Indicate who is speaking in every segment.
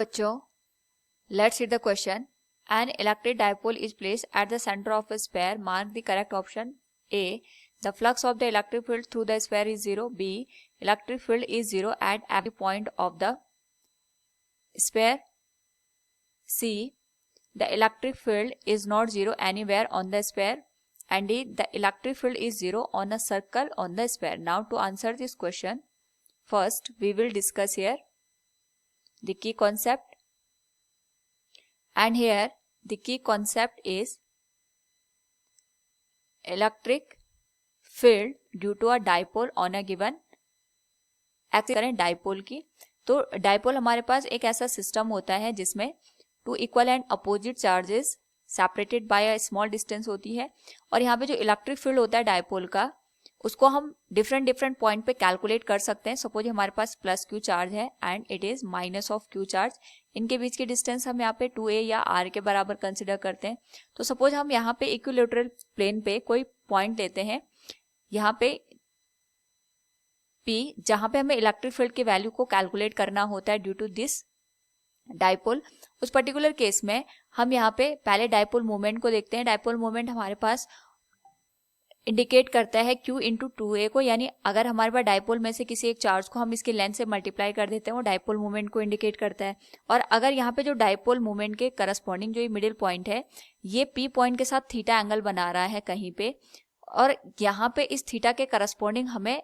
Speaker 1: बच्चों, let's read the question. An electric dipole is placed at the center of a sphere. Mark the correct option. A. The flux of the electric field through the sphere is 0. B. Electric field is 0 at every point of the sphere. C. The electric field is not 0 anywhere on the sphere. And D. The electric field is 0 on a circle on the sphere. Now to answer this question, first we will discuss here the key concept. And here the key concept is electric field due to a dipole on a given axis करें dipole की। तो dipole हमारे पास एक ऐसा system होता है जिसमें two equal and opposite charges separated by a small distance होती है। और यहाँ पे जो इलेक्ट्रिक फील्ड होता है डाइपोल का, उसको हम डिफरेंट पॉइंट पे कैलकुलेट कर सकते हैं। सपोज हमारे पास प्लस क्यू चार्ज है and it is minus of Q charge. इनके बीच की डिस्टेंस हम यहाँ पे 2a या r के बराबर कंसिडर करते हैं। तो सपोज हम यहाँ पे इक्विलेटरल प्लेन पे कोई पॉइंट लेते हैं, यहाँ पे P, जहाँ पे हमें इलेक्ट्रिक फील्ड की वैल्यू को कैलकुलेट करना होता है ड्यू टू दिस डाइपोल। उस पर्टिकुलर केस में हम यहाँ पे पहले डाइपोल मोमेंट को देखते हैं। डाइपोल मोमेंट हमारे पास इंडिकेट करता है Q इंटू 2a को, यानी अगर हमारे पास डाइपोल में से किसी एक चार्ज को हम इसके लेंथ से मल्टीप्लाई कर देते हैं, वो डाइपोल मोमेंट को इंडिकेट करता है। और अगर यहाँ पे जो डाइपोल मोमेंट के करस्पॉन्डिंग जो ये मिडिल पॉइंट है, ये P पॉइंट के साथ थीटा एंगल बना रहा है कहीं पे, और यहाँ पे इस थीटा के करस्पॉन्डिंग हमें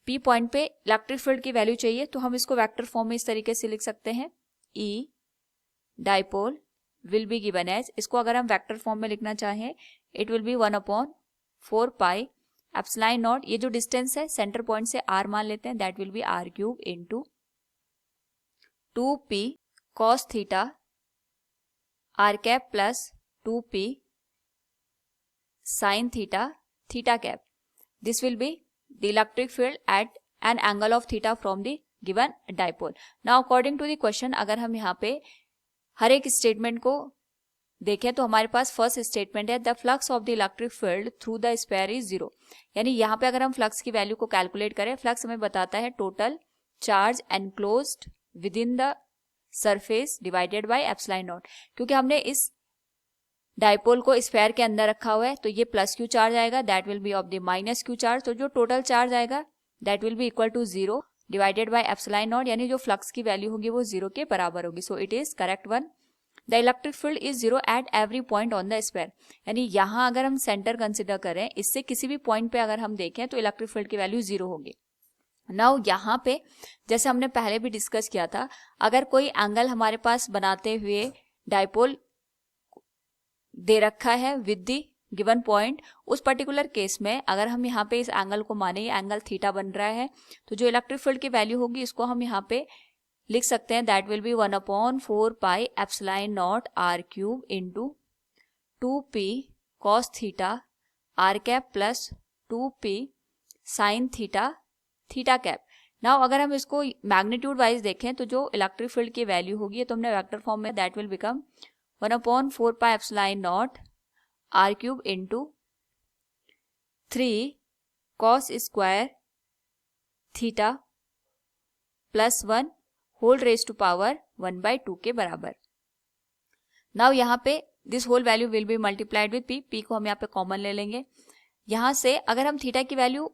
Speaker 1: P पॉइंट पे इलेक्ट्रिक फील्ड की वैल्यू चाहिए, तो हम इसको वेक्टर फॉर्म में इस तरीके से लिख सकते हैं। E dipole will be given as, इसको अगर हम वेक्टर फॉर्म में लिखना चाहें, it will be 1/4 pi epsilon nought, ये जो डिस्टेंस है सेंटर पॉइंट से r मान लेते हैं, that will B r³ into 2p cos theta r cap plus 2p sin theta theta cap. This will be the electric field at an angle of theta from the given dipole. Now according to the question, अगर हम यहाँ पे हर एक statement को देखें तो हमारे पास first statement है the flux of the electric field through the sphere is 0। यानी यहाँ पे अगर हम फ्लक्स की वैल्यू को कैलकुलेट करें, फ्लक्स हमें बताता है total charge enclosed with in the surface divided by epsilon not. क्योंकि हमने इस डाइपोल को स्फीयर के अंदर रखा हुआ है, तो ये प्लस क्यू चार्ज आएगा, that will be of the minus Q charge. तो जो टोटल चार्ज आएगा that will be equal to 0 divided by epsilon nought, यानी जो फ्लक्स की वैल्यू होगी वो 0 के बराबर होगी। So it is correct one. The electric field is 0 at every point on the sphere, यानी यहाँ अगर हम सेंटर कंसिडर करें, इससे किसी भी पॉइंट पे अगर हम देखें तो इलेक्ट्रिक फील्ड की वैल्यू 0 होगी। नाउ यहाँ पे जैसे हमने पहले भी डिस्कस किया था, अगर कोई एंगल हमारे पास बनाते हुए डाइपोल दे रखा है विद द गिवन पॉइंट, उस पर्टिकुलर केस में अगर हम यहाँ पे इस एंगल को माने, ये एंगल थीटा बन रहा है, तो जो इलेक्ट्रिक फील्ड की वैल्यू होगी इसको हम यहाँ पे लिख सकते हैं, that will be 1/4 pi epsilon nought r³ into 2p cos theta r cap plus 2p sin theta theta cap. Now अगर हम इसको मैग्नीट्यूड वाइज देखें तो जो इलेक्ट्रिक फील्ड की वैल्यू होगी, ये तो हमने वेक्टर फॉर्म में, that will become 1/4 pi epsilon nought r³ into 3 cos square theta plus 1 whole raise to power 1/2 के बराबर। नाउ यहाँ पे this whole value will be multiplied with p को हम यहाँ पे कॉमन ले लेंगे। यहाँ से अगर हम थीटा की वैल्यू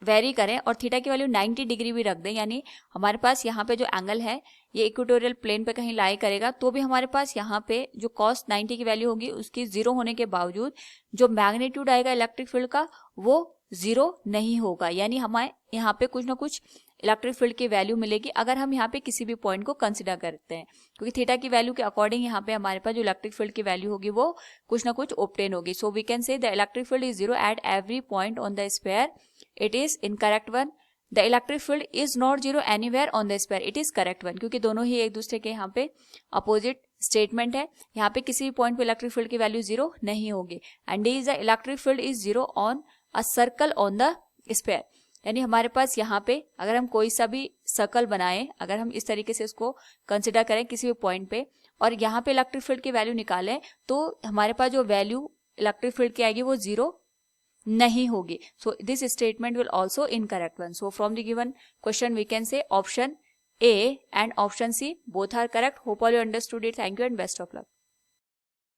Speaker 1: वेरी करें और थीटा की वैल्यू 90 डिग्री भी रख दें, यानी हमारे पास यहाँ पे जो एंगल है ये इक्वेटोरियल प्लेन पे कहीं लाई करेगा, तो भी हमारे पास यहाँ पे जो cos 90 की वैल्यू होगी उसकी 0 होने के बावजूद जो मैग्नीट्यूड आएगा इलेक्ट्रिक फील्ड का वो 0 नहीं होगा। यानी हमारे यहाँ पे कुछ ना कुछ इलेक्ट्रिक फील्ड की वैल्यू मिलेगी अगर हम यहाँ पे किसी भी पॉइंट को कंसिडर करते हैं, क्योंकि थीटा की वैल्यू के अकॉर्डिंग यहाँ पे हमारे पास जो इलेक्ट्रिक फील्ड की वैल्यू होगी वो कुछ ना कुछ ऑब्टेन होगी। So we can say the electric field is 0 at every point on the sphere. It is incorrect one. The electric field is not 0 anywhere on the sphere. It is correct one, क्योंकि दोनों ही एक दूसरे के यहाँ पे opposite statement है। यहाँ पे किसी भी पॉइंट पे इलेक्ट्रिक फील्ड की वैल्यू 0 नहीं होगी। And is the electric field is 0 on a circle on the sphere, यानी हमारे पास यहाँ पे अगर हम कोई सा भी सर्कल बनाएं, अगर हम इस तरीके से इसको कंसिडर करें किसी भी पॉइंट पे और यहाँ पे इलेक्ट्रिक फील्ड की वैल्यू निकालें, तो हमारे पास जो वैल्यू इलेक्ट्रिक फील्ड की आएगी वो 0 नहीं होगी। So this statement will also incorrect one. So from the given question we can say option A and option C both are correct. Hope all you understood it. Thank you and best of luck.